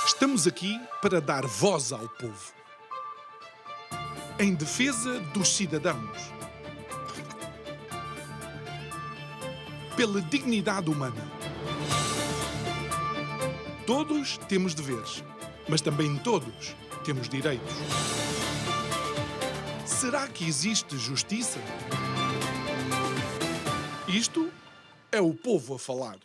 Estamos aqui para dar voz ao povo. Em defesa dos cidadãos. Pela dignidade humana. Todos temos deveres, mas também todos temos direitos. Será que existe justiça? Isto é o povo a falar.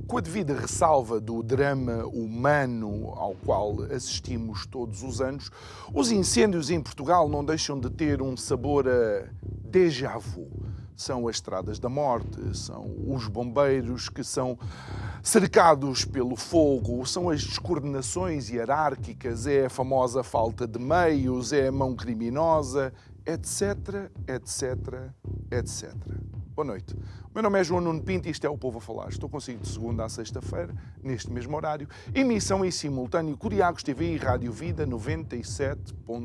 Com a devida ressalva do drama humano ao qual assistimos todos os anos, os incêndios em Portugal não deixam de ter um sabor a déjà vu. São as estradas da morte, são os bombeiros que são cercados pelo fogo, são as descoordenações hierárquicas, é a famosa falta de meios, é a mão criminosa, etc, etc, etc. Boa noite. O meu nome é João Nuno Pinto e isto é o Povo a Falar. Estou consigo de segunda a sexta-feira, neste mesmo horário. Emissão em simultâneo Curiacos TV e Rádio Vida 97.1.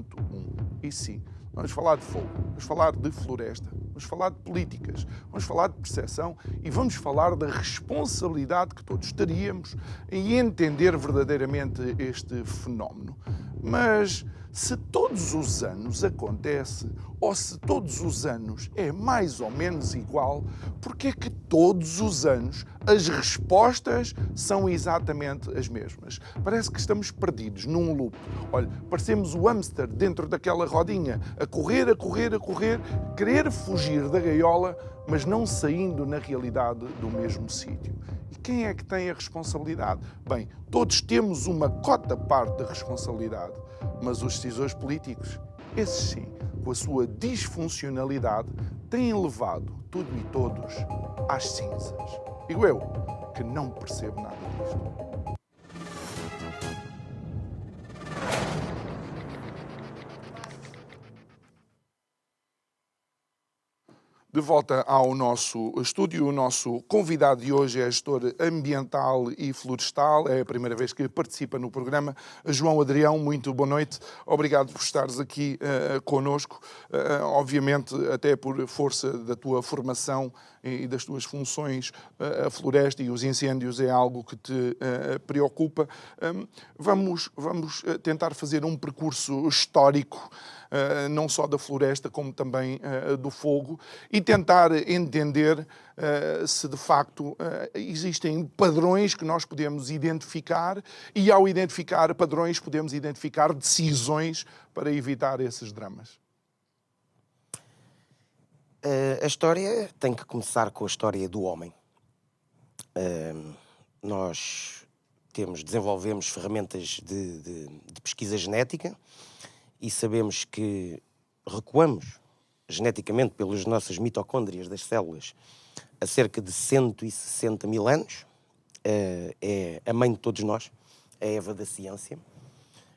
E sim, vamos falar de fogo, vamos falar de floresta, vamos falar de políticas, vamos falar de percepção e vamos falar da responsabilidade que todos teríamos em entender verdadeiramente este fenómeno. Mas se todos os anos acontece, ou se todos os anos é mais ou menos igual, porque é que todos os anos as respostas são exatamente as mesmas? Parece que estamos perdidos num loop. Olha, parecemos o hamster dentro daquela rodinha, a correr, a correr, a correr, querer fugir da gaiola, mas não saindo na realidade do mesmo sítio. E quem é que tem a responsabilidade? Bem, todos temos uma cota-parte de responsabilidade, mas os decisores políticos, esses sim, com a sua disfuncionalidade, têm levado tudo e todos às cinzas. Digo eu, que não percebo nada disto. De volta ao nosso estúdio, o nosso convidado de hoje é gestor ambiental e florestal, é a primeira vez que participa no programa. João Adrião, muito boa noite, obrigado por estares aqui connosco, obviamente até por força da tua formação e das tuas funções, a floresta e os incêndios é algo que te preocupa. Vamos tentar fazer um percurso histórico, não só da floresta, como também do fogo, e tentar entender se de facto existem padrões que nós podemos identificar e, ao identificar padrões, podemos identificar decisões para evitar esses dramas. A história tem que começar com a história do homem. Nós desenvolvemos ferramentas de pesquisa genética e sabemos que recuamos geneticamente pelas nossas mitocôndrias das células a cerca de 160 mil anos. É a mãe de todos nós, é a Eva da ciência.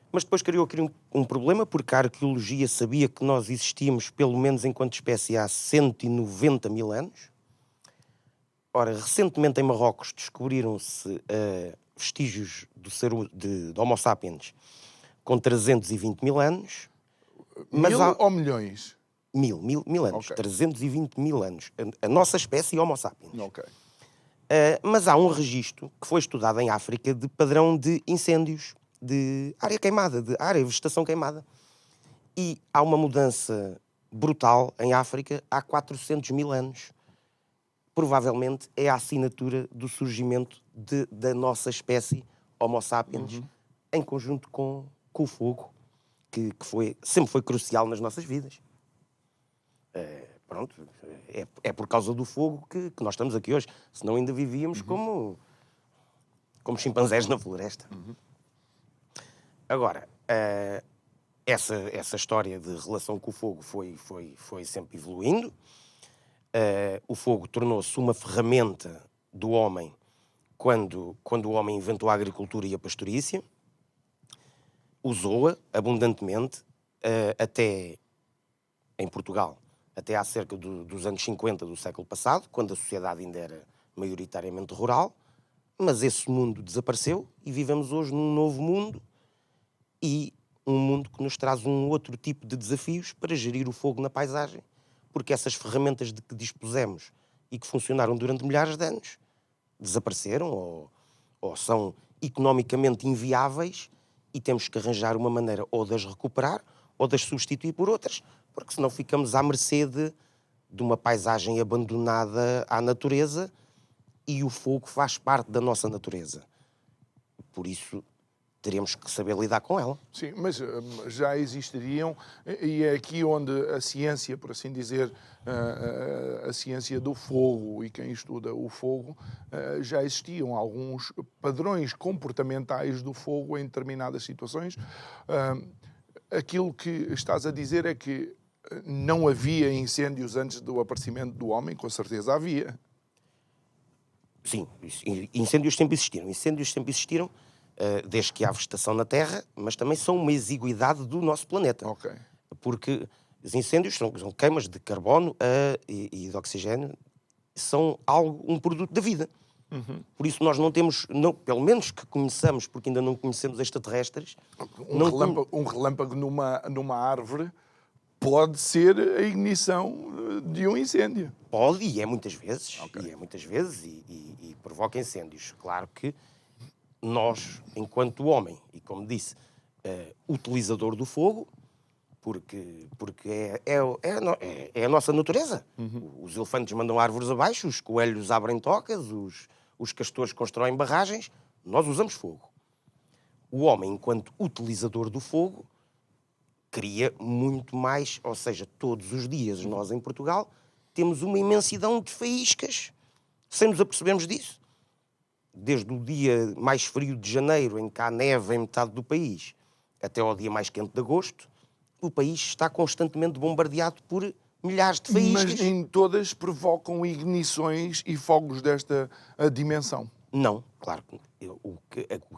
Mas depois criou aqui um problema, porque a arqueologia sabia que nós existíamos, pelo menos enquanto espécie, há 190 mil anos. Ora, recentemente em Marrocos descobriram-se vestígios de Homo sapiens com 320 mil anos. Mas ou milhões? Mil anos, Okay. 320 mil anos. A nossa espécie Homo sapiens. Ok. Mas há um registro que foi estudado em África de padrão de incêndios, de área queimada, de área de vegetação queimada. E há uma mudança brutal em África há 400 mil anos. Provavelmente é a assinatura do surgimento da nossa espécie Homo sapiens, em conjunto com o fogo, que sempre foi crucial nas nossas vidas. É por causa do fogo que nós estamos aqui hoje. Senão ainda vivíamos como chimpanzés na floresta. Agora, essa história de relação com o fogo foi sempre evoluindo. O fogo tornou-se uma ferramenta do homem quando o homem inventou a agricultura e a pastorícia. Usou-a abundantemente, até em Portugal, até há cerca dos anos 50 do século passado, quando a sociedade ainda era maioritariamente rural, mas esse mundo desapareceu e vivemos hoje num novo mundo, e um mundo que nos traz um outro tipo de desafios para gerir o fogo na paisagem, porque essas ferramentas de que dispusemos e que funcionaram durante milhares de anos desapareceram ou são economicamente inviáveis e temos que arranjar uma maneira ou de as recuperar ou de as substituir por outras, porque senão ficamos à mercê de uma paisagem abandonada à natureza, e o fogo faz parte da nossa natureza. Por isso, teremos que saber lidar com ela. Sim, mas já existiriam, e é aqui onde a ciência, por assim dizer, a ciência do fogo e quem estuda o fogo, já existiam alguns padrões comportamentais do fogo em determinadas situações. Aquilo que estás a dizer é que não havia incêndios antes do aparecimento do homem, com certeza havia. Sim, incêndios sempre existiram. Incêndios sempre existiram, desde que há vegetação na Terra, mas também são uma exiguidade do nosso planeta. Ok. Porque os incêndios são queimas de carbono e de oxigênio, são um produto da vida. Por isso nós não temos, pelo menos que conheçamos, porque ainda não conhecemos extraterrestres... Um relâmpago numa árvore pode ser a ignição de um incêndio. Pode, e é muitas vezes, Okay. e provoca incêndios. Claro que nós, enquanto homem, e como disse, utilizador do fogo, porque é a nossa natureza. Os elefantes mandam árvores abaixo, os coelhos abrem tocas, os castores constroem barragens, nós usamos fogo. O homem, enquanto utilizador do fogo, cria muito mais, ou seja, todos os dias nós em Portugal temos uma imensidão de faíscas, sem nos apercebermos disso. Desde o dia mais frio de janeiro, em que há neve em metade do país, até ao dia mais quente de agosto, o país está constantemente bombardeado por milhares de faíscas. Mas nem todas provocam ignições e fogos desta dimensão. Não, claro. O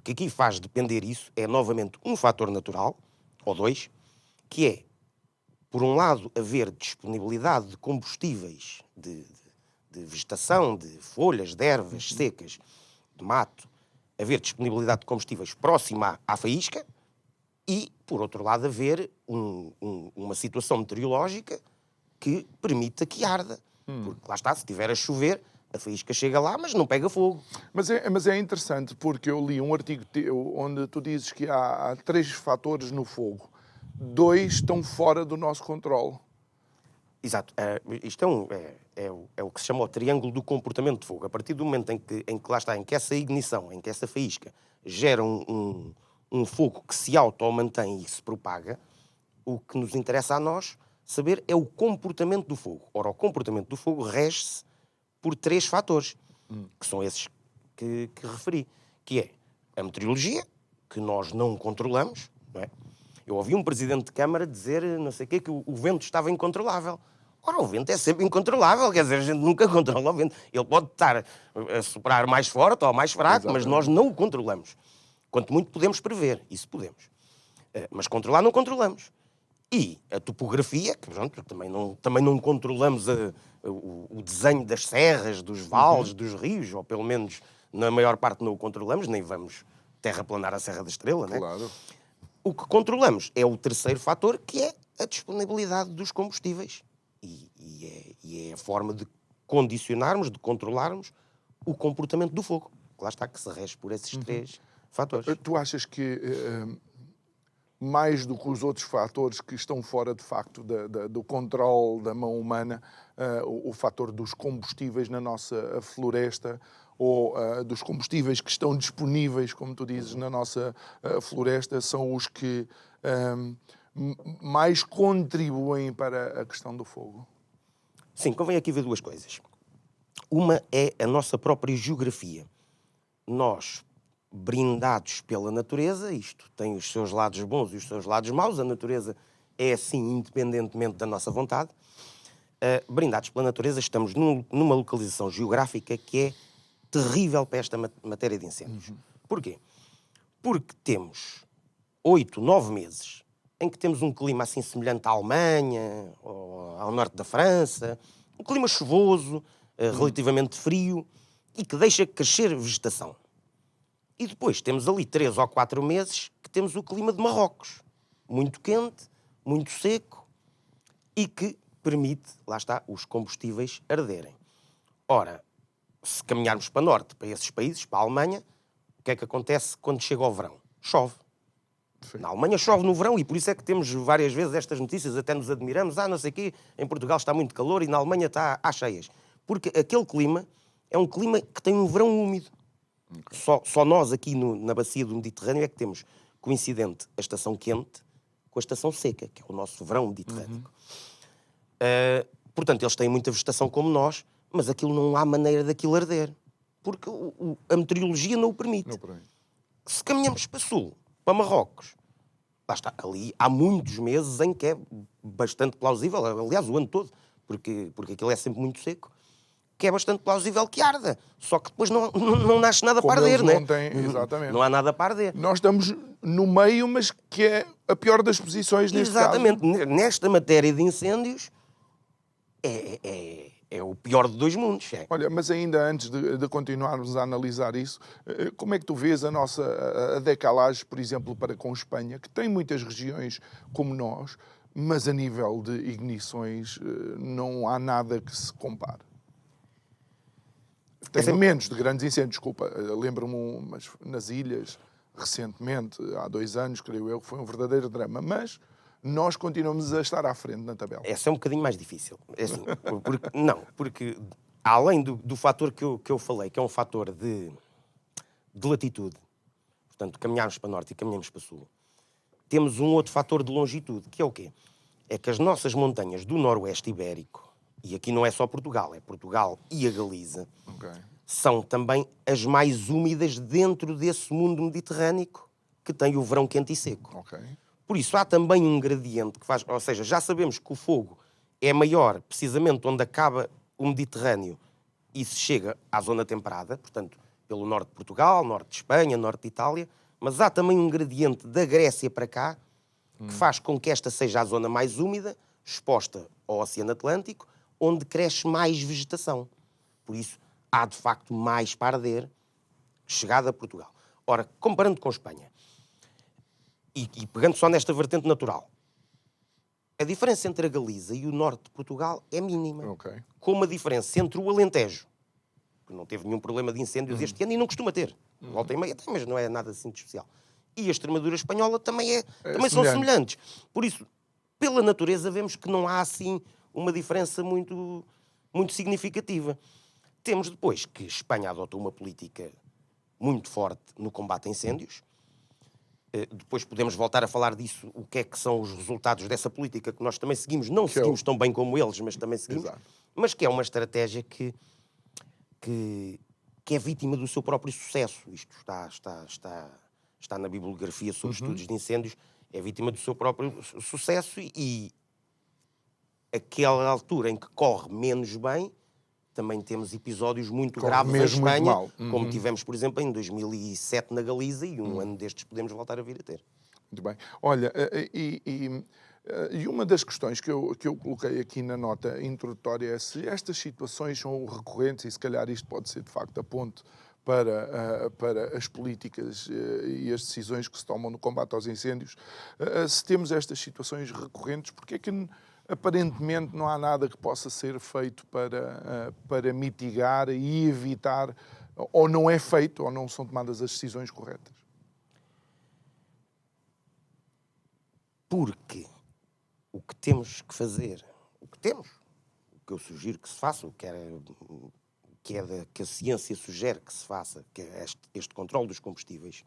que aqui faz depender isso é, novamente, um fator natural, ou dois, que é, por um lado, haver disponibilidade de combustíveis, de vegetação, de folhas, de ervas secas, de mato, haver disponibilidade de combustíveis próxima à faísca, e, por outro lado, haver uma situação meteorológica que permita que arda. Porque lá está, se estiver a chover, a faísca chega lá, mas não pega fogo. Mas é interessante, porque eu li um artigo teu onde tu dizes que há 3 fatores no fogo. 2 estão fora do nosso controle. Exato. Isto é o que se chama o triângulo do comportamento de fogo. A partir do momento em que lá está, em que essa ignição, em que essa faísca gera um fogo que se auto-mantém e se propaga, o que nos interessa a nós saber é o comportamento do fogo. Ora, o comportamento do fogo rege-se por 3 fatores, que são esses que referi, que é a meteorologia, que nós não controlamos, não é? Eu ouvi um presidente de Câmara dizer, não sei o quê, que o vento estava incontrolável. Ora, o vento é sempre incontrolável, quer dizer, a gente nunca controla o vento. Ele pode estar a soprar mais forte ou mais fraco, Exatamente. mas nós não o controlamos. Quanto muito podemos prever, isso podemos. Mas controlar não controlamos. E a topografia, que pronto, também não controlamos o desenho das serras, dos vales, dos rios, ou pelo menos na maior parte não o controlamos, nem vamos terraplanar a Serra da Estrela, né? Claro. O que controlamos é o terceiro fator, que é a disponibilidade dos combustíveis. E é a forma de condicionarmos, de controlarmos o comportamento do fogo. Lá está, que se rege por esses 3 fatores. Tu achas que, mais do que os outros fatores que estão fora, de facto, do controle da mão humana, o fator dos combustíveis na nossa floresta, ou dos combustíveis que estão disponíveis, como tu dizes, na nossa floresta, são os que mais contribuem para a questão do fogo? Sim, convém aqui ver 2 coisas. Uma é a nossa própria geografia. Nós, brindados pela natureza, isto tem os seus lados bons e os seus lados maus, a natureza é assim independentemente da nossa vontade, brindados pela natureza, estamos numa localização geográfica que é terrível para esta matéria de incêndios. Porquê? Porque temos 8, 9 meses em que temos um clima assim semelhante à Alemanha, ou ao norte da França, um clima chuvoso, relativamente frio, e que deixa crescer vegetação. E depois temos ali 3 ou 4 meses que temos o clima de Marrocos. Muito quente, muito seco, e que permite, lá está, os combustíveis arderem. Ora, se caminharmos para norte, para esses países, para a Alemanha, o que é que acontece quando chega ao verão? Chove. Sim. Na Alemanha chove no verão e por isso é que temos várias vezes estas notícias, até nos admiramos, não sei o quê, em Portugal está muito calor e na Alemanha está às cheias. Porque aquele clima é um clima que tem um verão úmido. Okay. Só nós aqui na bacia do Mediterrâneo é que temos coincidente a estação quente com a estação seca, que é o nosso verão mediterrâneo. Portanto, eles têm muita vegetação como nós, mas aquilo não há maneira daquilo arder. Porque a meteorologia não o permite. Não permite. Se caminhamos para sul, para Marrocos, lá está, ali há muitos meses em que é bastante plausível, aliás, o ano todo, porque aquilo é sempre muito seco, que é bastante plausível que arda. Só que depois não nasce nada para arder, não tem, exatamente. Não há nada para arder. Nós estamos no meio, mas que é a pior das posições neste caso. Exatamente. Nesta matéria de incêndios, é o pior de dois mundos. É. Olha, mas ainda antes de continuarmos a analisar isso, como é que tu vês a decalagem, por exemplo, para com Espanha, que tem muitas regiões como nós, mas a nível de ignições não há nada que se compare? Tem menos de grandes incêndios, desculpa. Lembro-me, mas nas ilhas, recentemente, há 2 anos, creio eu, que foi um verdadeiro drama. Mas nós continuamos a estar à frente na tabela. Essa é um bocadinho mais difícil. É assim, porque além do fator que eu falei, que é um fator de latitude, portanto, caminharmos para norte e caminhamos para sul, temos um outro fator de longitude, que é o quê? É que as nossas montanhas do Noroeste Ibérico, e aqui não é só Portugal, é Portugal e a Galiza, são também as mais úmidas dentro desse mundo mediterrâneo que tem o verão quente e seco. Por isso, há também um gradiente que faz... Ou seja, já sabemos que o fogo é maior precisamente onde acaba o Mediterrâneo e se chega à zona temperada, portanto, pelo norte de Portugal, norte de Espanha, norte de Itália, mas há também um gradiente da Grécia para cá que faz com que esta seja a zona mais úmida, exposta ao Oceano Atlântico, onde cresce mais vegetação. Por isso, há de facto mais para arder chegada a Portugal. Ora, comparando com Espanha, e pegando só nesta vertente natural, a diferença entre a Galiza e o norte de Portugal é mínima. Como a diferença entre o Alentejo, que não teve nenhum problema de incêndios este ano e não costuma ter, volta e meia tem, mas não é nada assim de especial. E a Extremadura espanhola também são semelhantes. Por isso, pela natureza, vemos que não há assim uma diferença muito, muito significativa. Temos depois que Espanha adotou uma política muito forte no combate a incêndios. Depois podemos voltar a falar disso, o que é que são os resultados dessa política que nós também seguimos. Não seguimos tão bem como eles, mas também seguimos. Exato. Mas que é uma estratégia que é vítima do seu próprio sucesso. Isto está na bibliografia sobre estudos de incêndios. É vítima do seu próprio sucesso e aquela altura em que corre menos bem, também temos episódios muito graves em Espanha, como tivemos, por exemplo, em 2007 na Galiza, e um ano destes podemos voltar a vir a ter. Muito bem. Olha, e uma das questões que eu coloquei aqui na nota introdutória é se estas situações são recorrentes, e se calhar isto pode ser de facto a ponte para as políticas e as decisões que se tomam no combate aos incêndios. Se temos estas situações recorrentes, porque é que aparentemente não há nada que possa ser feito para mitigar e evitar, ou não é feito, ou não são tomadas as decisões corretas? Porque o que temos que fazer, o que eu sugiro que se faça, que a ciência sugere que se faça, que é este controle dos combustíveis,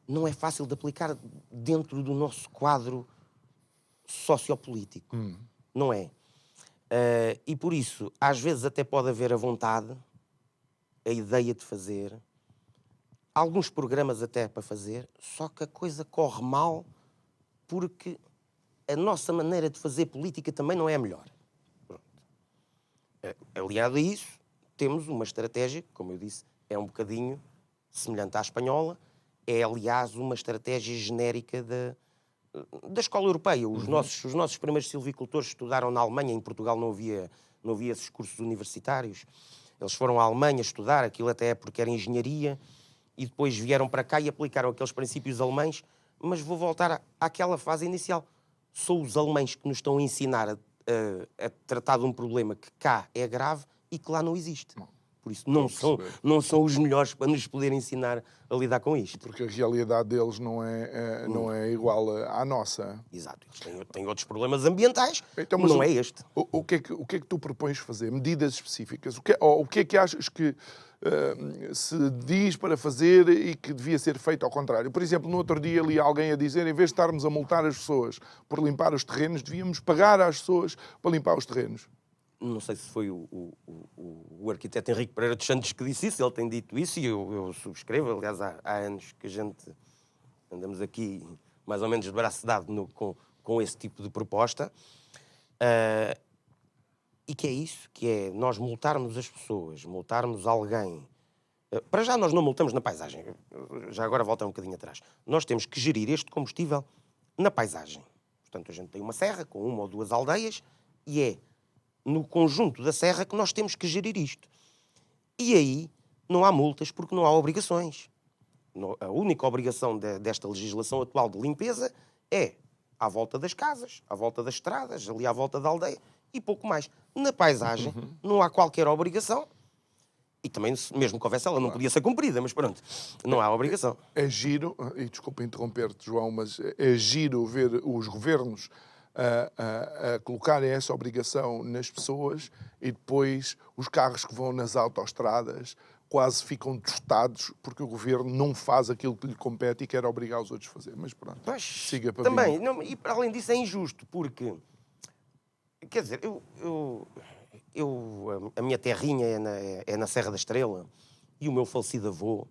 não é fácil de aplicar dentro do nosso quadro sociopolítico. Não é? E por isso, às vezes até pode haver a vontade, a ideia de fazer, alguns programas até para fazer, só que a coisa corre mal porque a nossa maneira de fazer política também não é a melhor. Aliado a isso, temos uma estratégia, como eu disse, é um bocadinho semelhante à espanhola, é aliás uma estratégia genérica da escola europeia. Os nossos primeiros silvicultores estudaram na Alemanha, em Portugal não havia esses cursos universitários. Eles foram à Alemanha estudar, aquilo até é porque era engenharia, e depois vieram para cá e aplicaram aqueles princípios alemães, mas vou voltar àquela fase inicial. São os alemães que nos estão a ensinar a tratar de um problema que cá é grave e que lá não existe. Por isso não são os melhores para nos poder ensinar a lidar com isto. Porque a realidade deles não é igual à nossa. Exato. Eles têm outros problemas ambientais, então, mas não é este. O que é que tu propões fazer? Medidas específicas? O que é que achas que se diz para fazer e que devia ser feito ao contrário? Por exemplo, no outro dia li alguém a dizer, em vez de estarmos a multar as pessoas por limpar os terrenos, devíamos pagar às pessoas para limpar os terrenos. Não sei se foi o arquiteto Henrique Pereira dos Santos que disse isso, ele tem dito isso e eu subscrevo. Aliás, há anos que a gente andamos aqui mais ou menos de braço dado com esse tipo de proposta. E que é isso, que é nós multarmos as pessoas, multarmos alguém. Para já nós não multamos na paisagem. Já agora volta um bocadinho atrás. Nós temos que gerir este combustível na paisagem. Portanto, a gente tem uma serra com uma ou duas aldeias e é no conjunto da serra que nós temos que gerir isto. E aí não há multas porque não há obrigações. A única obrigação desta legislação atual de limpeza é à volta das casas, à volta das estradas, ali à volta da aldeia e pouco mais. Na paisagem não há qualquer obrigação e também, mesmo que houvesse, ela não podia ser cumprida, mas pronto, não há obrigação. É giro, e desculpa interromper-te, João, mas é giro ver os governos a colocarem essa obrigação nas pessoas e depois os carros que vão nas autoestradas quase ficam tostados porque o governo não faz aquilo que lhe compete e quer obrigar os outros a fazer. Mas pronto, siga para também, não, e para além disso é injusto, porque, quer dizer, a minha terrinha é na Serra da Estrela e o meu falecido avô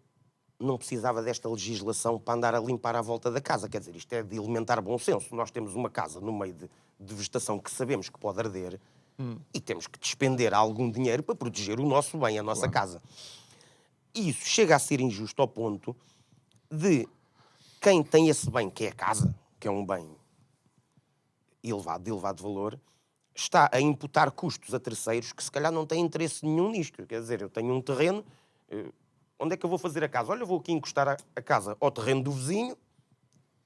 não precisava desta legislação para andar a limpar à volta da casa. Quer dizer, isto é de elementar bom senso. Nós temos uma casa no meio de vegetação que sabemos que pode arder e temos que despender algum dinheiro para proteger o nosso bem, a nossa casa. E isso chega a ser injusto ao ponto de quem tem esse bem, que é a casa, que é um bem de elevado valor, está a imputar custos a terceiros que se calhar não têm interesse nenhum nisto. Quer dizer, eu tenho um terreno... Onde é que eu vou fazer a casa? Olha, eu vou aqui encostar a casa ao terreno do vizinho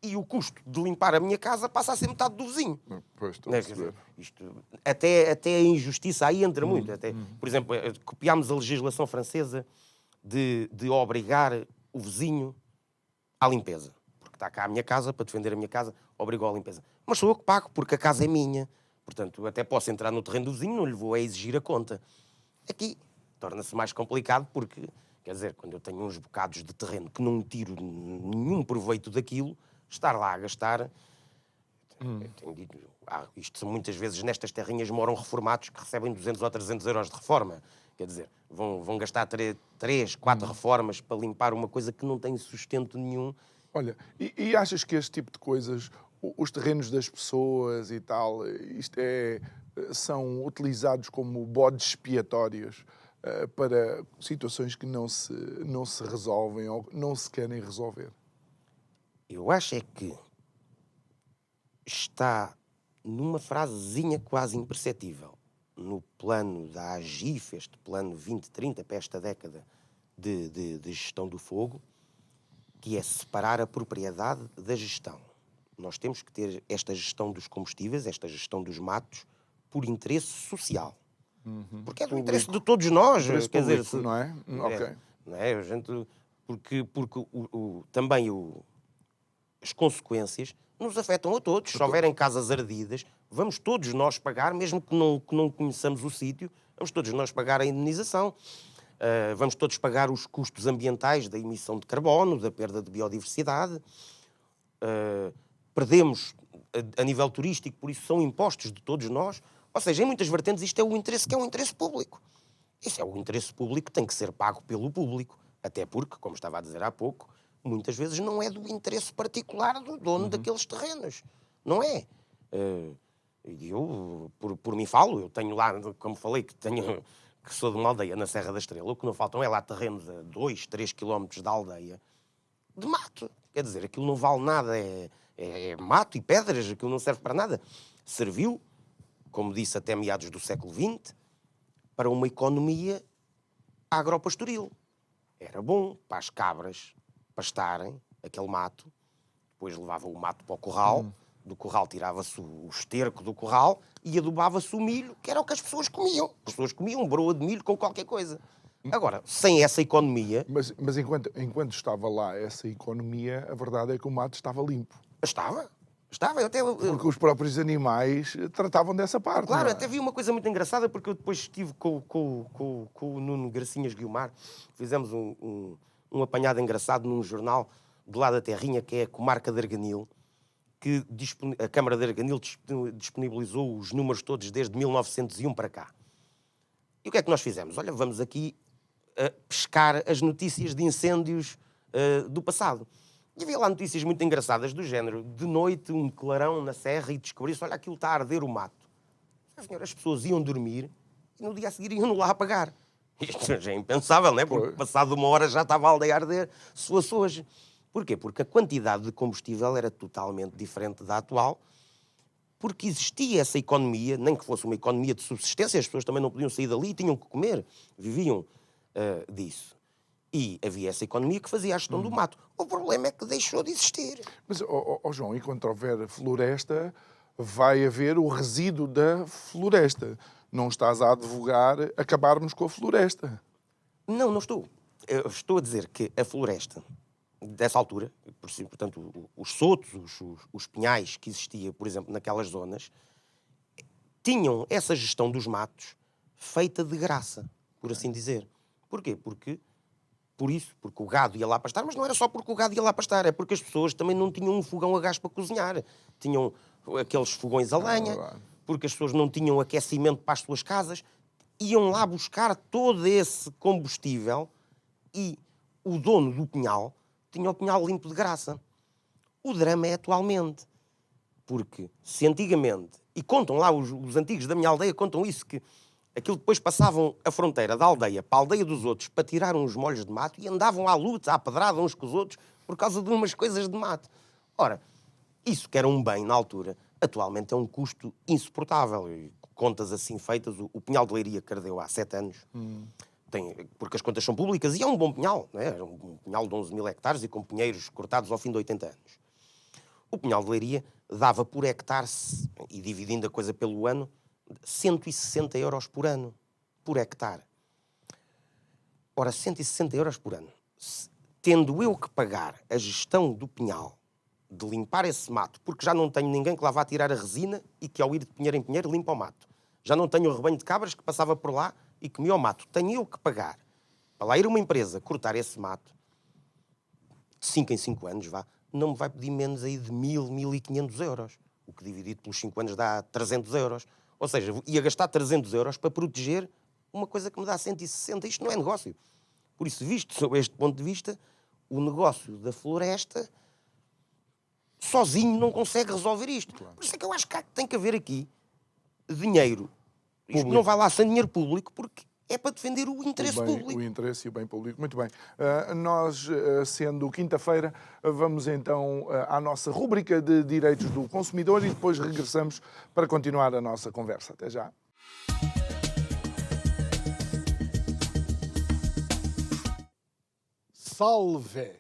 e o custo de limpar a minha casa passa a ser metade do vizinho. Pois, estou a perceber. Até a injustiça aí entra muito. Por exemplo, copiámos a legislação francesa de obrigar o vizinho à limpeza. Porque está cá a minha casa, para defender a minha casa, obrigou à limpeza. Mas sou eu que pago, porque a casa é minha. Portanto, até posso entrar no terreno do vizinho, não lhe vou exigir a conta. Aqui torna-se mais complicado porque... Quer dizer, quando eu tenho uns bocados de terreno que não tiro nenhum proveito daquilo, estar lá a gastar... Tenho dito, isto são muitas vezes nestas terrinhas moram reformados que recebem 200 ou 300 euros de reforma. Quer dizer, vão gastar 3, 4 reformas para limpar uma coisa que não tem sustento nenhum. Olha, e achas que este tipo de coisas, os terrenos das pessoas e tal, são utilizados como bodes expiatórios para situações que não se resolvem ou não se querem resolver? Eu acho é que está numa frasezinha quase imperceptível no plano da AGIF, este plano 2030 para esta década de gestão do fogo, que é separar a propriedade da gestão. Nós temos que ter esta gestão dos combustíveis, esta gestão dos matos, por interesse social. Porque é do interesse de todos nós. Quer dizer, não é? Ok. Não é? Porque também as consequências nos afetam a todos. Se houverem casas ardidas, vamos todos nós pagar, mesmo que não conheçamos o sítio, vamos todos nós pagar a indenização. Vamos todos pagar os custos ambientais da emissão de carbono, da perda de biodiversidade. Perdemos a nível turístico, por isso são impostos de todos nós. Ou seja, em muitas vertentes isto é o interesse que é um interesse público. Isso é o interesse público que tem que ser pago pelo público. Até porque, como estava a dizer há pouco, muitas vezes não é do interesse particular do dono daqueles terrenos. Não é. Eu, por mim falo, eu tenho lá, como falei, que sou de uma aldeia na Serra da Estrela, o que não faltam é lá terrenos a 2, 3 quilómetros da aldeia de mato. Quer dizer, aquilo não vale nada, é mato e pedras, aquilo não serve para nada. Serviu, como disse até meados do século XX, para uma economia agropastoril. Era bom para as cabras pastarem aquele mato, depois levava o mato para o curral, do curral tirava-se o esterco do curral e adubava-se o milho, que era o que as pessoas comiam. As pessoas comiam broa de milho com qualquer coisa. Agora, sem essa economia... Mas enquanto estava lá essa economia, a verdade é que o mato estava limpo. Estava. Porque os próprios animais tratavam dessa parte. Claro, não é? até vi uma coisa muito engraçada, porque eu depois estive com o Nuno Gracinhas Guiomar, fizemos um apanhado engraçado num jornal de lá da Terrinha, que é a comarca de Arganil, que a Câmara de Arganil disponibilizou os números todos desde 1901 para cá. E o que é que nós fizemos? Olha, vamos aqui pescar as notícias de incêndios do passado. E havia lá notícias muito engraçadas do género: de noite, um clarão na serra e descobriu-se, olha, aquilo está a arder o mato. Senhor, as pessoas iam dormir e no dia a seguir iam lá apagar. Isto já é impensável, não é? Porque passado uma hora já estava a aldeia a arder, se fosse hoje. Porquê? Porque a quantidade de combustível era totalmente diferente da atual, porque existia essa economia, nem que fosse uma economia de subsistência, as pessoas também não podiam sair dali, tinham que comer, viviam disso. E havia essa economia que fazia a gestão do mato. O problema é que deixou de existir. Mas, João, enquanto houver floresta, vai haver o resíduo da floresta. Não estás a advogar acabarmos com a floresta. Não, não estou. Eu estou a dizer que a floresta, dessa altura, portanto, os sotos, os pinhais que existia, por exemplo, naquelas zonas, tinham essa gestão dos matos feita de graça, por assim dizer. Porquê? Porque o gado ia lá pastar, mas não era só porque o gado ia lá pastar, é porque as pessoas também não tinham um fogão a gás para cozinhar. Tinham aqueles fogões a lenha, porque as pessoas não tinham aquecimento para as suas casas. Iam lá buscar todo esse combustível e o dono do pinhal tinha o pinhal limpo de graça. O drama é atualmente. Porque se antigamente, e contam lá os antigos da minha aldeia, contam isso, que aquilo depois passavam a fronteira da aldeia para a aldeia dos outros para tirar uns molhos de mato e andavam à luta, à pedrada uns com os outros por causa de umas coisas de mato. Ora, isso que era um bem na altura, atualmente é um custo insuportável. E contas assim feitas, o pinhal de Leiria que ardeu há 7 anos, porque as contas são públicas e é um bom pinhal, não é? Um pinhal de 11 mil hectares e com pinheiros cortados ao fim de 80 anos. O pinhal de Leiria dava por hectare, e dividindo a coisa pelo ano, 160 euros por ano, por hectare. Ora, 160 euros por ano. Tendo eu que pagar a gestão do pinhal, de limpar esse mato, porque já não tenho ninguém que lá vá tirar a resina e que ao ir de pinheiro em pinheiro limpa o mato. Já não tenho o rebanho de cabras que passava por lá e comia o mato. Tenho eu que pagar para lá ir uma empresa cortar esse mato, de 5 em 5 anos, não me vai pedir menos aí de 1.000, 1.500 euros. O que dividido pelos 5 anos dá 300 euros. Ou seja, ia gastar 300 euros para proteger uma coisa que me dá 160. Isto não é negócio. Por isso, visto sob este ponto de vista, o negócio da floresta sozinho não consegue resolver isto. Claro. Por isso é que eu acho que tem que haver aqui dinheiro. Isto público. Não vai lá sem dinheiro público, porque é para defender o interesse público. O interesse e o bem público. Muito bem. Nós, sendo quinta-feira, vamos então à nossa rúbrica de direitos do consumidor e depois regressamos para continuar a nossa conversa. Até já. Salve!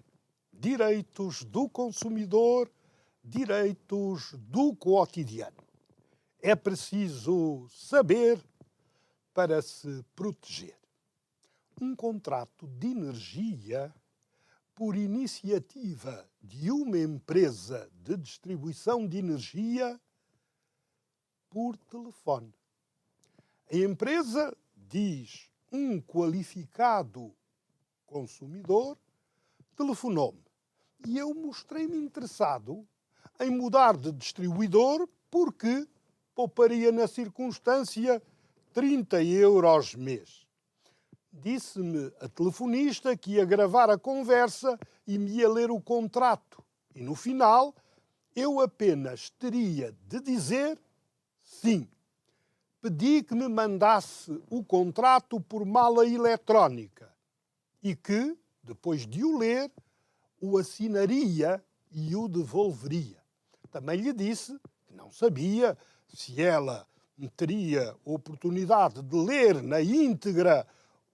Direitos do consumidor, direitos do cotidiano. É preciso saber para se proteger. Um contrato de energia por iniciativa de uma empresa de distribuição de energia por telefone. A empresa diz: um qualificado consumidor telefonou-me e eu mostrei-me interessado em mudar de distribuidor porque pouparia na circunstância 30 euros mês. Disse-me a telefonista que ia gravar a conversa e me ia ler o contrato. E no final, eu apenas teria de dizer sim. Pedi que me mandasse o contrato por mala eletrónica e que, depois de o ler, o assinaria e o devolveria. Também lhe disse que não sabia se ela teria oportunidade de ler na íntegra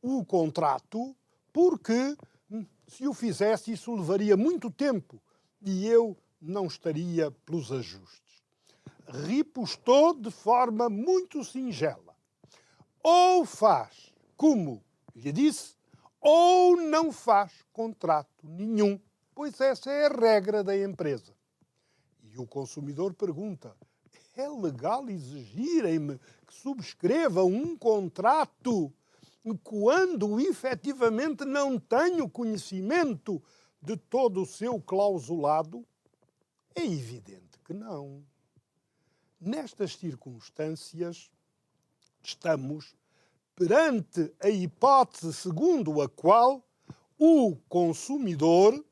o contrato, porque se o fizesse isso levaria muito tempo e eu não estaria pelos ajustes. Ripostou de forma muito singela. Ou faz como lhe disse, ou não faz contrato nenhum, pois essa é a regra da empresa. E o consumidor pergunta: é legal exigirem-me que subscreva um contrato quando efetivamente não tenho conhecimento de todo o seu clausulado? É evidente que não. Nestas circunstâncias, estamos perante a hipótese segundo a qual o consumidor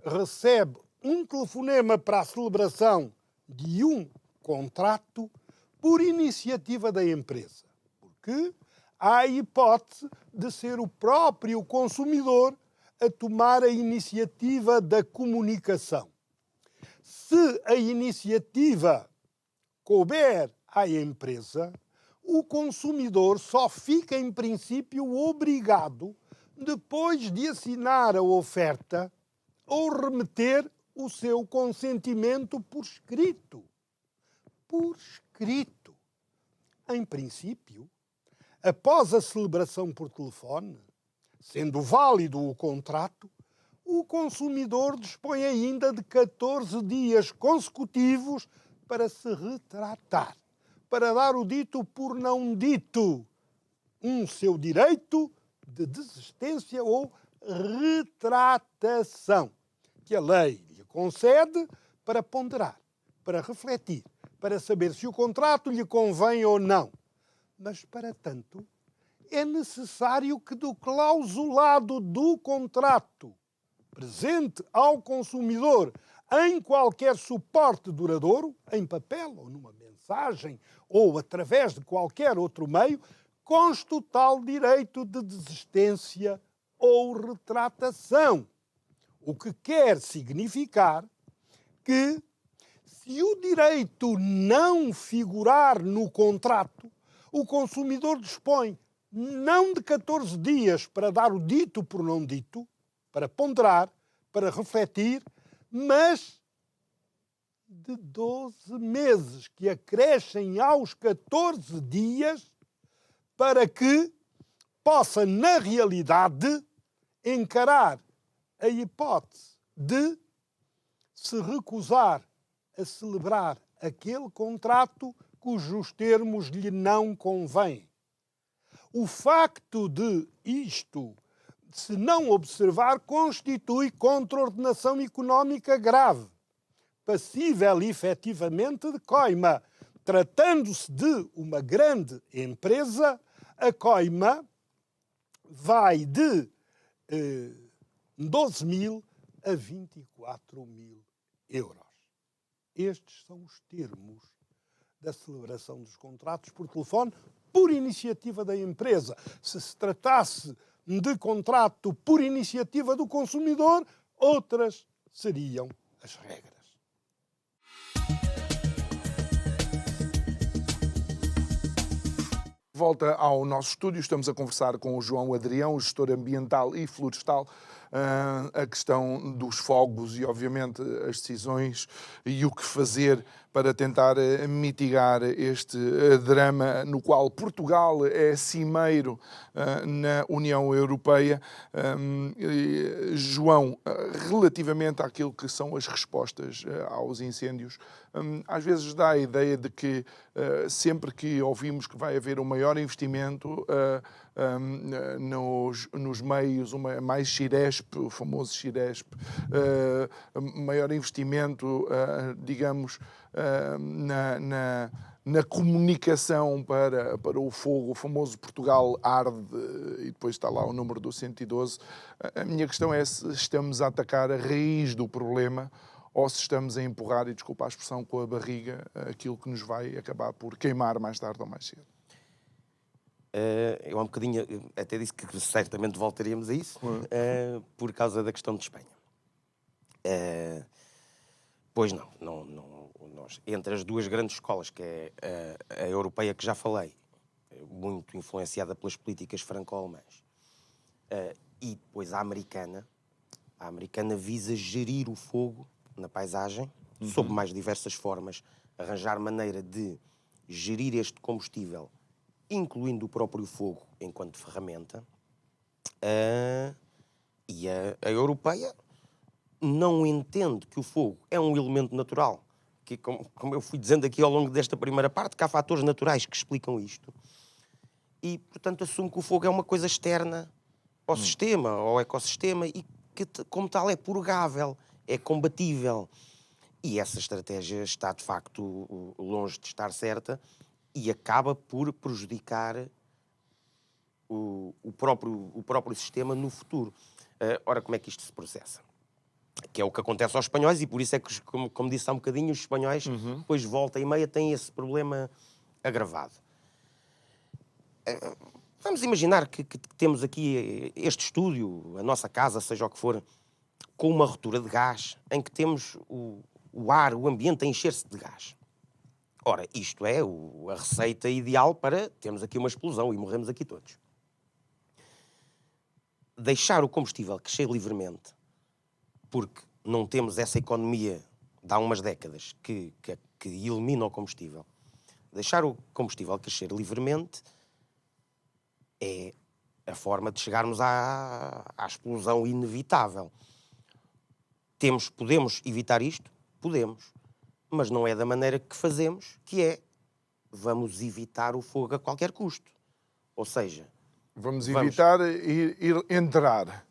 recebe um telefonema para a celebração de um contrato por iniciativa da empresa. Porque há a hipótese de ser o próprio consumidor a tomar a iniciativa da comunicação. Se a iniciativa couber à empresa, o consumidor só fica, em princípio, obrigado, depois de assinar a oferta, ou remeter o seu consentimento por escrito. Por escrito. Em princípio, após a celebração por telefone, sendo válido o contrato, o consumidor dispõe ainda de 14 dias consecutivos para se retratar, para dar o dito por não dito, seu direito de desistência ou retratação, que a lei lhe concede para ponderar, para refletir, para saber se o contrato lhe convém ou não. Mas, para tanto, é necessário que do clausulado do contrato presente ao consumidor em qualquer suporte duradouro, em papel ou numa mensagem ou através de qualquer outro meio, conste o tal direito de desistência ou retratação. O que quer significar que, se o direito não figurar no contrato, o consumidor dispõe não de 14 dias para dar o dito por não dito, para ponderar, para refletir, mas de 12 meses, que acrescem aos 14 dias, para que possa, na realidade, encarar a hipótese de se recusar a celebrar aquele contrato cujos termos lhe não convêm. O facto de isto, se não observar, constitui contraordenação económica grave, passível efetivamente de coima. Tratando-se de uma grande empresa, a coima vai de 12.000 a 24.000 euros. Estes são os termos da celebração dos contratos por telefone por iniciativa da empresa. Se tratasse de contrato por iniciativa do consumidor, outras seriam as regras. Volta ao nosso estúdio, estamos a conversar com o João Adrião, gestor ambiental e florestal, a questão dos fogos e, obviamente, as decisões e o que fazer para tentar mitigar este drama no qual Portugal é cimeiro na União Europeia. João, relativamente àquilo que são as respostas aos incêndios, às vezes dá a ideia de que sempre que ouvimos que vai haver um maior investimento nos meios, mais Ciresp, o famoso Ciresp, maior investimento, digamos, na comunicação para o fogo, o famoso Portugal arde, e depois está lá o número do 112. A minha questão é se estamos a atacar a raiz do problema ou se estamos a empurrar, e desculpa a expressão, com a barriga, aquilo que nos vai acabar por queimar mais tarde ou mais cedo. Eu há um bocadinho até disse que certamente voltaríamos a isso, por causa da questão de Espanha. Pois não, nós, entre as duas grandes escolas, que é a europeia que já falei, muito influenciada pelas políticas franco-alemãs, e depois a americana visa gerir o fogo na paisagem, sob mais diversas formas, arranjar maneira de gerir este combustível, incluindo o próprio fogo enquanto ferramenta, A europeia não entende que o fogo é um elemento natural. Que, como eu fui dizendo aqui ao longo desta primeira parte, que há fatores naturais que explicam isto. E, portanto, assume que o fogo é uma coisa externa ao sistema, ao ecossistema, e que, como tal, é purgável, é combatível. E essa estratégia está, de facto, longe de estar certa e acaba por prejudicar o próprio sistema no futuro. Ora, como é que isto se processa? Que é o que acontece aos espanhóis, e por isso é que, como disse há um bocadinho, os espanhóis, depois volta e meia, têm esse problema agravado. Vamos imaginar que temos aqui este estúdio, a nossa casa, seja o que for, com uma ruptura de gás, em que temos o ar, o ambiente a encher-se de gás. Ora, isto é a receita ideal para termos aqui uma explosão e morremos aqui todos. Deixar o combustível crescer livremente, porque não temos essa economia de há umas décadas que elimina o combustível. Deixar o combustível crescer livremente é a forma de chegarmos à explosão inevitável. Podemos evitar isto? Podemos. Mas não é da maneira que fazemos, que é vamos evitar o fogo a qualquer custo. Ou seja, vamos evitar entrar.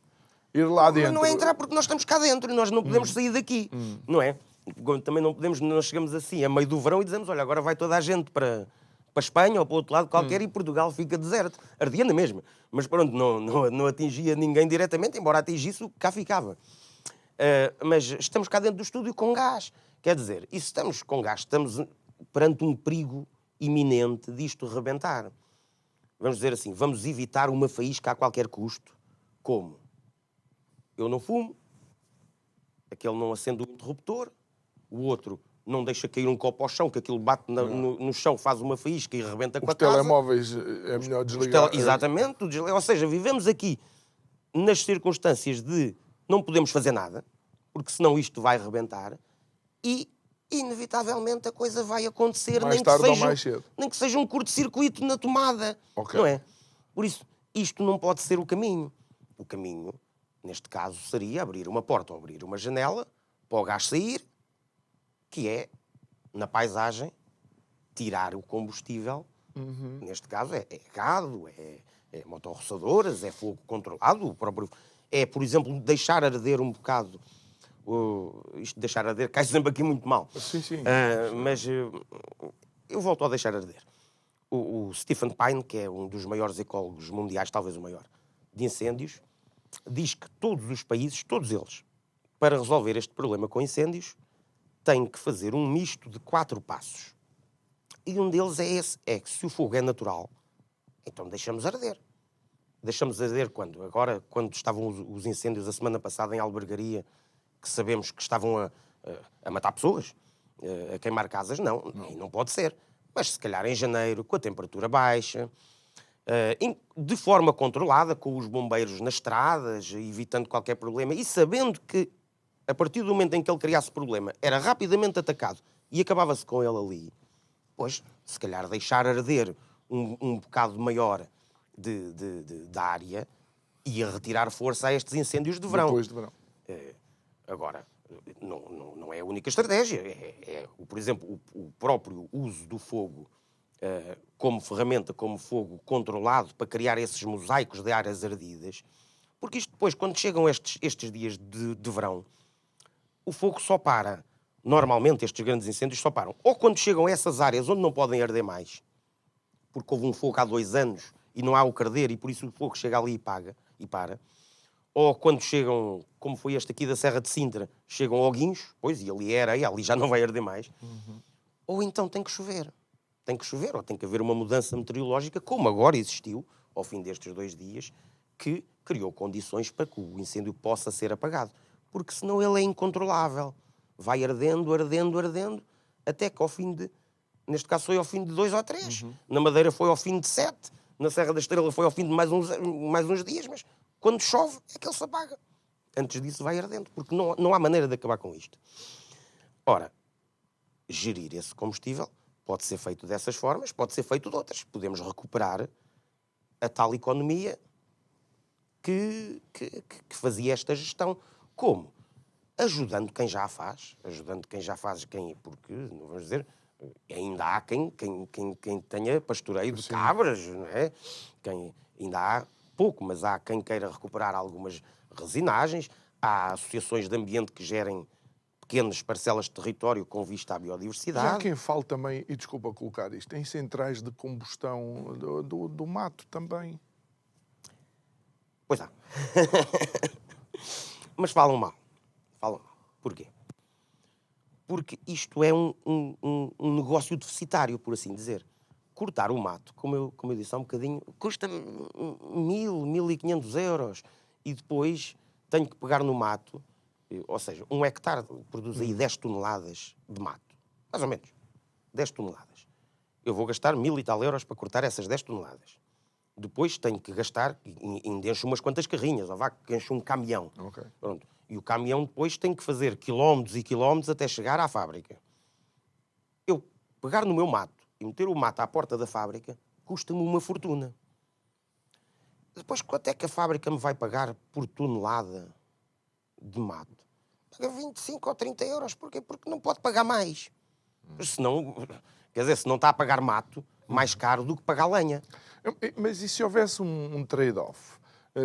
Ir lá dentro. Mas não é entrar porque nós estamos cá dentro e nós não podemos sair daqui, não é? Também não podemos, nós chegamos assim a meio do verão e dizemos, olha, agora vai toda a gente para Espanha ou para outro lado qualquer e Portugal fica deserto. Ardia na mesma. Mas pronto, não atingia ninguém diretamente, embora atingisse, cá ficava. Mas estamos cá dentro do estúdio com gás. Quer dizer, e se estamos com gás, estamos perante um perigo iminente disto rebentar. Vamos dizer assim, vamos evitar uma faísca a qualquer custo. Como? Eu não fumo, aquele não acende o interruptor, o outro não deixa cair um copo ao chão, que aquilo bate no chão, faz uma faísca e rebenta com a casa. Os telemóveis é melhor desligar. Exatamente. Ou seja, vivemos aqui nas circunstâncias de não podemos fazer nada, porque senão isto vai rebentar, e inevitavelmente a coisa vai acontecer, mais tarde ou mais cedo. Nem que seja um curto-circuito na tomada. Okay. Não é? Por isso, isto não pode ser o caminho. O caminho, neste caso, seria abrir uma porta ou abrir uma janela para o gás sair, que é, na paisagem, tirar o combustível. Neste caso, é gado, é motorroçadoras, é fogo controlado. É, por exemplo, deixar arder um bocado. Isto de deixar arder cai sempre aqui muito mal. Sim. Mas eu volto a deixar arder. O Stephen Pine, que é um dos maiores ecólogos mundiais, talvez o maior, de incêndios, diz que todos os países, todos eles, para resolver este problema com incêndios, têm que fazer um misto de 4 passos. E um deles é esse, é que se o fogo é natural, então deixamos arder. Deixamos arder quando? Agora, quando estavam os incêndios a semana passada em Albergaria, que sabemos que estavam a matar pessoas, a queimar casas, não pode ser. Mas se calhar em janeiro, com a temperatura baixa, de forma controlada, com os bombeiros nas estradas, evitando qualquer problema, e sabendo que, a partir do momento em que ele criasse problema, era rapidamente atacado e acabava-se com ele ali, pois, se calhar deixar arder um bocado maior da área ia retirar força a estes incêndios de verão. Depois de verão. Agora, não é a única estratégia. Por exemplo, o próprio uso do fogo como ferramenta, como fogo controlado para criar esses mosaicos de áreas ardidas, porque isto depois, quando chegam estes dias de verão, o fogo só para. Normalmente, estes grandes incêndios só param. Ou quando chegam a essas áreas onde não podem arder mais, porque houve um fogo há 2 anos e não há o que arder, e por isso o fogo chega ali e para. Ou quando chegam, como foi este aqui da Serra de Sintra, chegam ao Guincho, pois, e ali é areia, ali já não vai arder mais. Ou então tem que chover. Tem que chover, ou tem que haver uma mudança meteorológica, como agora existiu, ao fim destes 2 dias, que criou condições para que o incêndio possa ser apagado. Porque senão ele é incontrolável. Vai ardendo, até que ao fim de... Neste caso foi ao fim de 2 ou 3. Na Madeira foi ao fim de 7. Na Serra da Estrela foi ao fim de mais uns dias, mas quando chove é que ele se apaga. Antes disso vai ardendo, porque não há maneira de acabar com isto. Ora, gerir esse combustível pode ser feito dessas formas, pode ser feito de outras. Podemos recuperar a tal economia que fazia esta gestão. Como? Ajudando quem já a faz, porque, não vamos dizer, ainda há quem tenha pastoreio de cabras, não é? Ainda há pouco, mas há quem queira recuperar algumas resinagens, há associações de ambiente que gerem pequenas parcelas de território com vista à biodiversidade. Já há quem fale também, e desculpa colocar isto, em centrais de combustão do mato também. Pois há. Mas falam mal. Porquê? Porque isto é um negócio deficitário, por assim dizer. Cortar o mato, como eu disse há um bocadinho, custa 1.500 euros. E depois tenho que pegar no mato, ou seja, 1 hectare produz aí 10 toneladas de mato. Mais ou menos. 10 toneladas. Eu vou gastar 1.000 e tal euros para cortar essas 10 toneladas. Depois tenho que gastar, ainda encho umas quantas carrinhas, ou vá que encho um caminhão. Okay. Pronto. E o caminhão depois tem que fazer quilómetros e quilómetros até chegar à fábrica. Eu pegar no meu mato e meter o mato à porta da fábrica custa-me uma fortuna. Depois, quanto é que a fábrica me vai pagar por tonelada de mato? Paga 25 ou 30 euros. Porquê? Porque não pode pagar mais. Senão, quer dizer, se não está a pagar mato, mais caro do que pagar lenha. Mas e se houvesse um trade-off,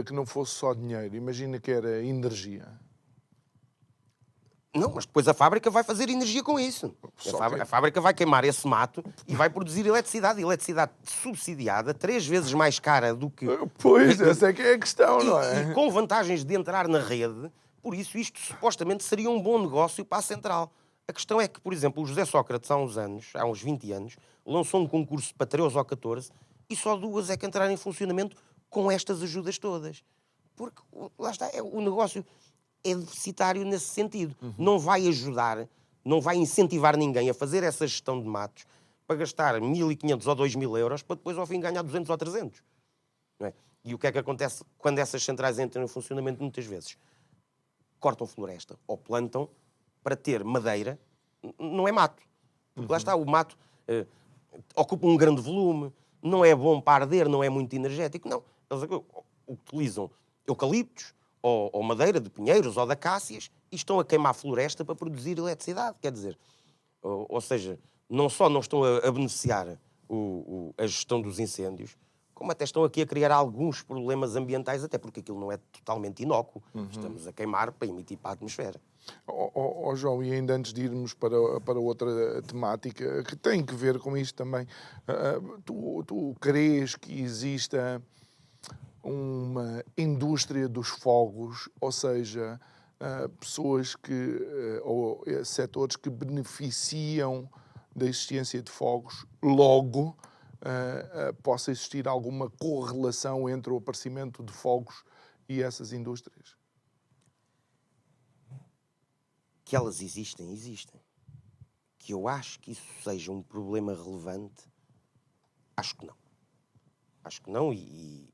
que não fosse só dinheiro? Imagina que era energia. Não, mas depois a fábrica vai fazer energia com isso. A fábrica vai queimar esse mato e vai produzir eletricidade. Eletricidade subsidiada, 3 vezes mais cara do que... Pois, essa é que é a questão, não é? E com vantagens de entrar na rede, por isso isto supostamente seria um bom negócio para a central. A questão é que, por exemplo, o José Sócrates, há uns 20 anos, lançou um concurso para 13 ou 14 e só 2 é que entraram em funcionamento com estas ajudas todas. Porque, lá está, o negócio é deficitário nesse sentido. Não vai ajudar, não vai incentivar ninguém a fazer essa gestão de matos para gastar 1.500 ou 2.000 euros para depois ao fim ganhar 200 ou 300. Não é? E o que é que acontece quando essas centrais entram em funcionamento muitas vezes? Cortam floresta ou plantam para ter madeira, não é mato. Porque lá está, o mato ocupa um grande volume, não é bom para arder, não é muito energético. Não, eles utilizam eucaliptos, ou madeira de pinheiros ou de acácias, e estão a queimar floresta para produzir eletricidade. Quer dizer, ou seja, não só não estão a beneficiar a gestão dos incêndios, como até estão aqui a criar alguns problemas ambientais, até porque aquilo não é totalmente inócuo. Estamos a queimar para emitir para a atmosfera. João, e ainda antes de irmos para outra temática que tem que ver com isto também, tu crês que exista uma indústria dos fogos, ou seja, pessoas ou setores que beneficiam da existência de fogos, logo possa existir alguma correlação entre o aparecimento de fogos e essas indústrias? Que elas existem. Que eu acho que isso seja um problema relevante, acho que não. E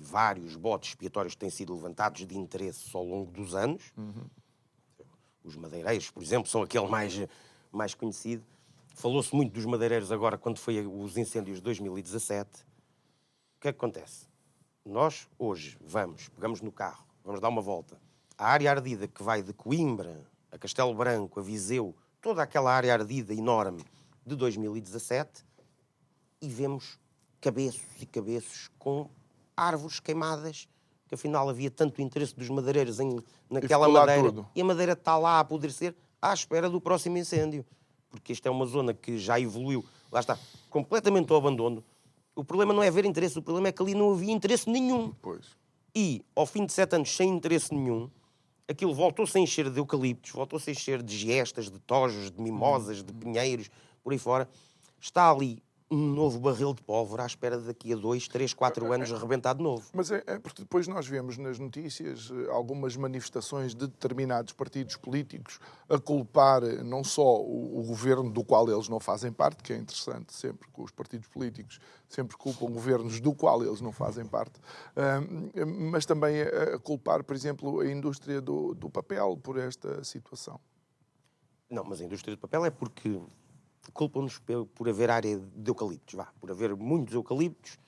vários botes expiatórios têm sido levantados de interesse ao longo dos anos. Os madeireiros, por exemplo, são aquele mais conhecido. Falou-se muito dos madeireiros agora, quando foi os incêndios de 2017. O que é que acontece? Nós, hoje, pegamos no carro, vamos dar uma volta. A área ardida que vai de Coimbra a Castelo Branco, a Viseu, toda aquela área ardida enorme de 2017, e vemos cabeços e cabeços com árvores queimadas, que afinal havia tanto interesse dos madeireiros naquela madeira. Tudo. E a madeira está lá a apodrecer à espera do próximo incêndio. Porque esta é uma zona que já evoluiu, lá está, completamente ao abandono. O problema não é haver interesse, o problema é que ali não havia interesse nenhum. Pois. E, ao fim de 7 anos, sem interesse nenhum, aquilo voltou-se a encher de eucaliptos, voltou-se a encher de giestas, de tojos, de mimosas, de pinheiros, por aí fora. Está ali um novo barril de pólvora à espera de daqui a 2, 3, 4 anos arrebentar de novo. Mas é porque depois nós vemos nas notícias algumas manifestações de determinados partidos políticos a culpar não só o governo do qual eles não fazem parte, que é interessante sempre que os partidos políticos sempre culpam governos do qual eles não fazem parte, mas também a culpar, por exemplo, a indústria do papel por esta situação. Não, mas a indústria do papel é porque culpam-nos por haver área de eucaliptos, por haver muitos eucaliptos.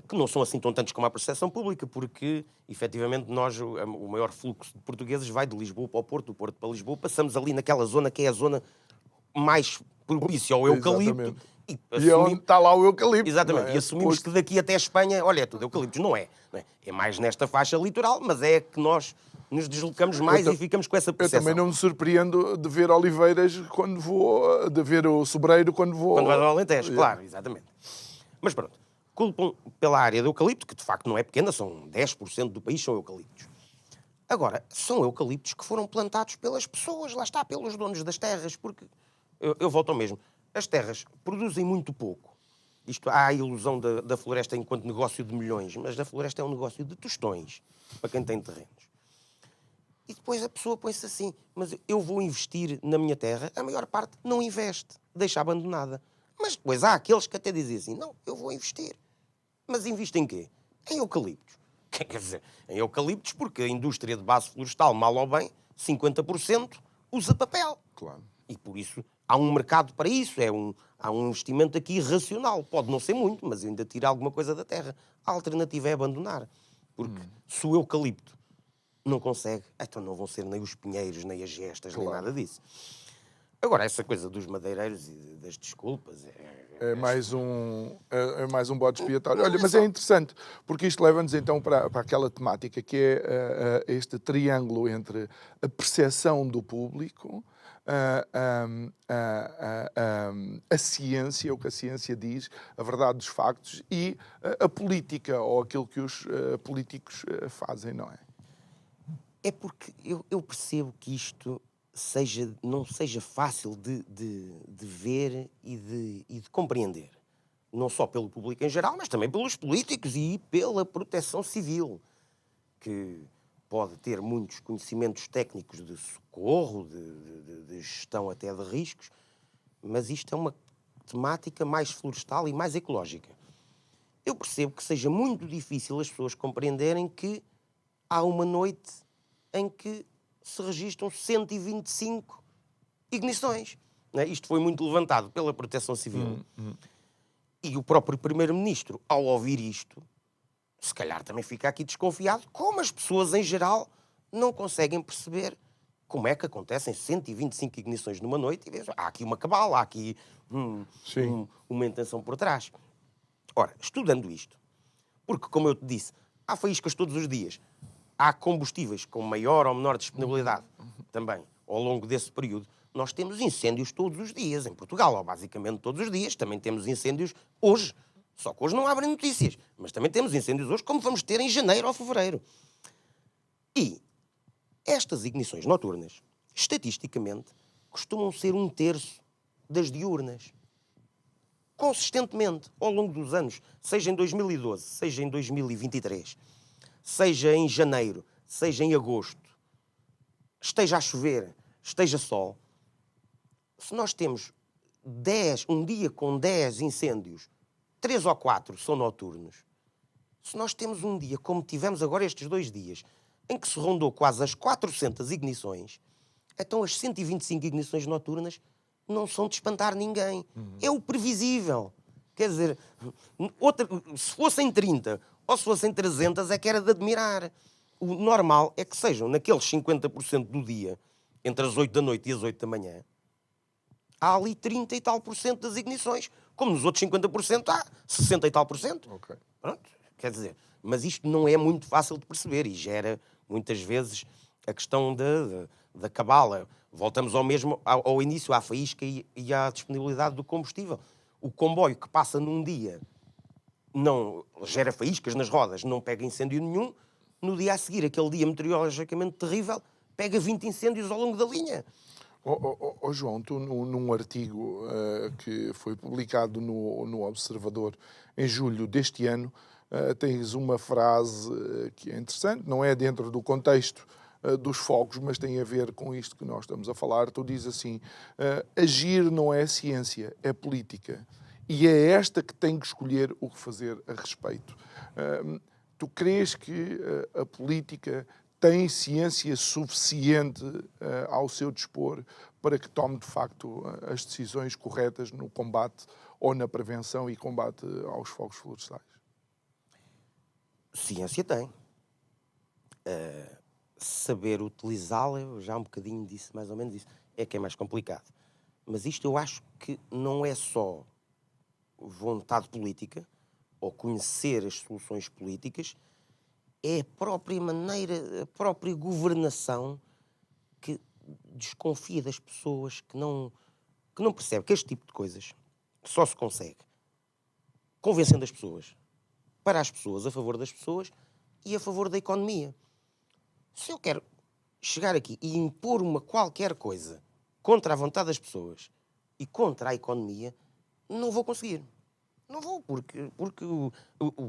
que não são assim tão tantos como a percepção pública, porque, efetivamente, o maior fluxo de portugueses vai de Lisboa para o Porto, do Porto para Lisboa, passamos ali naquela zona que é a zona mais propícia ao eucalipto. Exatamente. E é onde está lá o eucalipto. Exatamente, É? e assumimos que daqui até a Espanha, olha, é tudo eucaliptos. Não é. É mais nesta faixa litoral, mas é que nós nos deslocamos mais e ficamos com essa percepção. Eu também não me surpreendo de ver oliveiras quando vou, de ver o sobreiro quando vou... Quando vais ao Alentejo, claro, exatamente. Mas pronto, culpam pela área do eucalipto, que de facto não é pequena, são 10% do país são eucaliptos. Agora, são eucaliptos que foram plantados pelas pessoas, lá está, pelos donos das terras, porque, eu volto ao mesmo, as terras produzem muito pouco. Há a ilusão da floresta enquanto negócio de milhões, mas a floresta é um negócio de tostões, para quem tem terrenos. E depois a pessoa põe-se assim, mas eu vou investir na minha terra, a maior parte não investe, deixa abandonada. Mas depois há aqueles que até dizem assim, não, eu vou investir. Mas investe em quê? Em eucaliptos. Quer dizer, em eucaliptos porque a indústria de base florestal, mal ou bem, 50% usa papel. Claro. E por isso há um mercado para isso, há um investimento aqui racional. Pode não ser muito, mas ainda tira alguma coisa da terra. A alternativa é abandonar. Porque se o eucalipto não consegue, então não vão ser nem os pinheiros, nem as gestas, nem nada disso. Agora, essa coisa dos madeireiros e das desculpas... É mais um bode expiatório. Olha, mas é interessante, porque isto leva-nos então para aquela temática que é este triângulo entre a percepção do público, a ciência, o que a ciência diz, a verdade dos factos e a política, ou aquilo que os políticos fazem, não é? É porque eu percebo que isto não seja fácil de ver e de compreender. Não só pelo público em geral, mas também pelos políticos e pela proteção civil, que pode ter muitos conhecimentos técnicos de socorro, de gestão até de riscos, mas isto é uma temática mais florestal e mais ecológica. Eu percebo que seja muito difícil as pessoas compreenderem que há uma noite em que se registram 125 ignições. Não é? Isto foi muito levantado pela Proteção Civil. E o próprio Primeiro-Ministro, ao ouvir isto, se calhar também fica aqui desconfiado, como as pessoas em geral não conseguem perceber como é que acontecem 125 ignições numa noite e dizem, há aqui uma cabala, há aqui uma intenção por trás. Ora, estudando isto, porque, como eu te disse, há faíscas todos os dias, há combustíveis com maior ou menor disponibilidade também ao longo desse período. Nós temos incêndios todos os dias em Portugal, ou basicamente todos os dias. Também temos incêndios hoje. Só que hoje não abrem notícias. Mas também temos incêndios hoje, como vamos ter em janeiro ou fevereiro. E estas ignições noturnas, estatisticamente, costumam ser 1/3 das diurnas. Consistentemente, ao longo dos anos, seja em 2012, seja em 2023... seja em janeiro, seja em agosto, esteja a chover, esteja sol, se nós temos um dia com 10 incêndios, 3 ou 4 são noturnos, se nós temos um dia, como tivemos agora estes 2 dias, em que se rondou quase as 400 ignições, então as 125 ignições noturnas não são de espantar ninguém. É o previsível. Quer dizer, se fossem 30... ou se fossem 300, é que era de admirar. O normal é que sejam naqueles 50% do dia, entre as 8 da noite e as 8 da manhã, há ali 30 e tal % das ignições. Como nos outros 50% há 60 e tal %. Okay. Pronto, quer dizer, mas isto não é muito fácil de perceber e gera, muitas vezes, a questão da cabala. Voltamos ao início, à faísca e à disponibilidade do combustível. O comboio que passa num dia não gera faíscas nas rodas, não pega incêndio nenhum, no dia a seguir, aquele dia meteorologicamente terrível, pega 20 incêndios ao longo da linha. João, tu num artigo que foi publicado no Observador em julho deste ano, tens uma frase que é interessante, não é dentro do contexto dos fogos, mas tem a ver com isto que nós estamos a falar. Tu dizes assim, agir não é ciência, é política. E é esta que tem que escolher o que fazer a respeito. Tu crês que a política tem ciência suficiente ao seu dispor para que tome, de facto, as decisões corretas no combate ou na prevenção e combate aos fogos florestais? Ciência tem. Saber utilizá-la, eu já um bocadinho disse mais ou menos isso, é que é mais complicado. Mas isto eu acho que não é só vontade política, ou conhecer as soluções políticas, é a própria maneira, a própria governação que desconfia das pessoas, que não percebe que este tipo de coisas só se consegue convencendo as pessoas, para as pessoas, a favor das pessoas e a favor da economia. Se eu quero chegar aqui e impor uma qualquer coisa contra a vontade das pessoas e contra a economia, não vou conseguir. Não vou, porque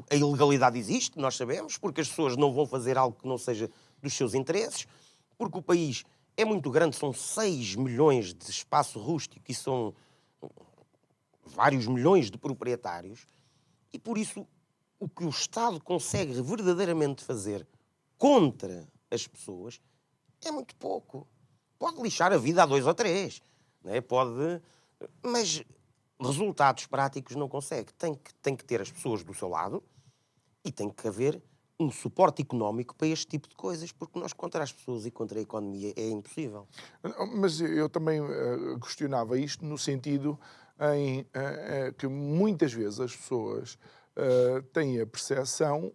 a ilegalidade existe, nós sabemos, porque as pessoas não vão fazer algo que não seja dos seus interesses, porque o país é muito grande, são 6 milhões de espaço rústico e são vários milhões de proprietários, e por isso o que o Estado consegue verdadeiramente fazer contra as pessoas é muito pouco. Pode lixar a vida a 2 ou 3, né? Pode, mas resultados práticos não consegue. Tem que ter as pessoas do seu lado e tem que haver um suporte económico para este tipo de coisas, porque nós contra as pessoas e contra a economia é impossível. Mas eu também questionava isto no sentido em que muitas vezes as pessoas têm a percepção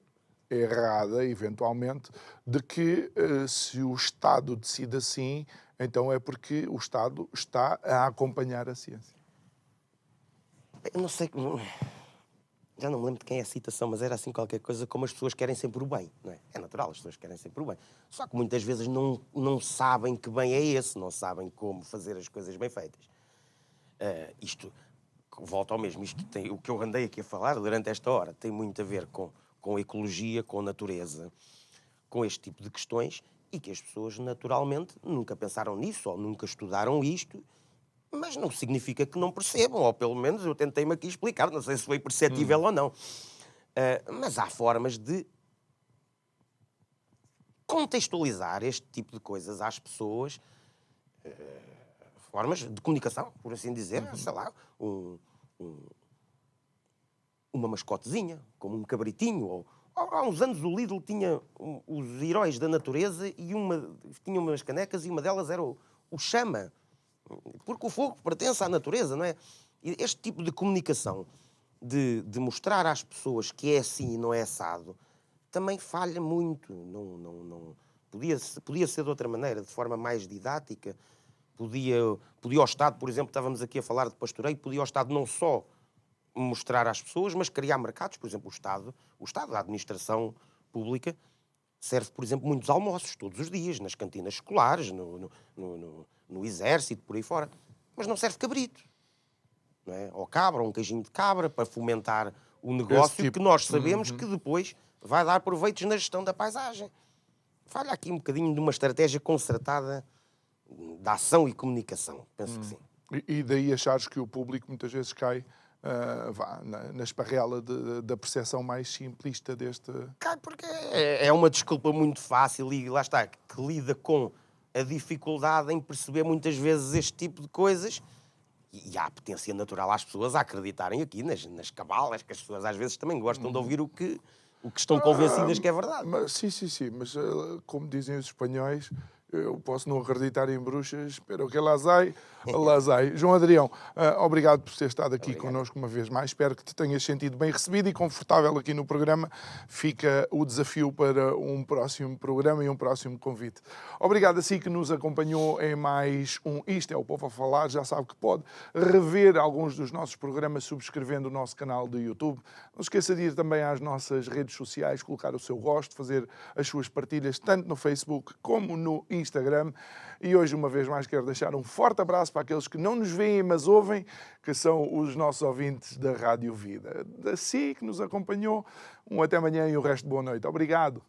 errada, eventualmente, de que se o Estado decide assim, então é porque o Estado está a acompanhar a ciência. Eu não sei, já não me lembro de quem é a citação, mas era assim qualquer coisa como as pessoas querem sempre o bem, não é? É natural, as pessoas querem sempre o bem. Só que muitas vezes não sabem que bem é esse, não sabem como fazer as coisas bem feitas. Isto, volta ao mesmo, isto tem, o que eu andei aqui a falar durante esta hora tem muito a ver com ecologia, com natureza, com este tipo de questões, e que as pessoas naturalmente nunca pensaram nisso ou nunca estudaram isto, mas não significa que não percebam, ou pelo menos eu tentei-me aqui explicar, não sei se foi perceptível ou não. Mas há formas de contextualizar este tipo de coisas às pessoas, formas de comunicação, por assim dizer, sei lá, uma mascotezinha, como um cabritinho, ou há uns anos o Lidl tinha os heróis da natureza e tinha umas canecas e uma delas era o Chama, porque o fogo pertence à natureza, não é? E este tipo de comunicação, de mostrar às pessoas que é assim e não é assado, também falha muito. Não podia ser de outra maneira, de forma mais didática. Podia o Estado, por exemplo, estávamos aqui a falar de pastoreio, podia o Estado não só mostrar às pessoas, mas criar mercados. Por exemplo, o Estado, a administração pública, serve, por exemplo, muitos almoços todos os dias, nas cantinas escolares, no exército, por aí fora. Mas não serve cabrito, não é? Ou cabra, ou um queijinho de cabra, para fomentar o negócio que nós sabemos que depois vai dar proveitos na gestão da paisagem. Falha aqui um bocadinho de uma estratégia concertada de ação e comunicação. Penso que sim. E daí achares que o público muitas vezes cai na esparrela da percepção mais simplista deste... Cai porque é uma desculpa muito fácil e lá está, que lida com a dificuldade em perceber muitas vezes este tipo de coisas, e há a potência natural às pessoas a acreditarem aqui nas cabalas, que as pessoas às vezes também gostam de ouvir o que estão convencidas que é verdade. Mas, sim, mas como dizem os espanhóis, eu posso não acreditar em bruxas, pero que las hay. João Adrião, obrigado por ter estado aqui connosco uma vez mais. Espero que te tenhas sentido bem recebido e confortável aqui no programa. Fica o desafio para um próximo programa e um próximo convite. Obrigado a si que nos acompanhou em mais um Isto é o Povo a Falar. Já sabe que pode rever alguns dos nossos programas subscrevendo o nosso canal do YouTube. Não esqueça de ir também às nossas redes sociais, colocar o seu gosto, fazer as suas partilhas tanto no Facebook como no Instagram. E hoje, uma vez mais, quero deixar um forte abraço para aqueles que não nos veem, mas ouvem, que são os nossos ouvintes da Rádio Vida. Da si que nos acompanhou, um até amanhã e o resto de boa noite. Obrigado.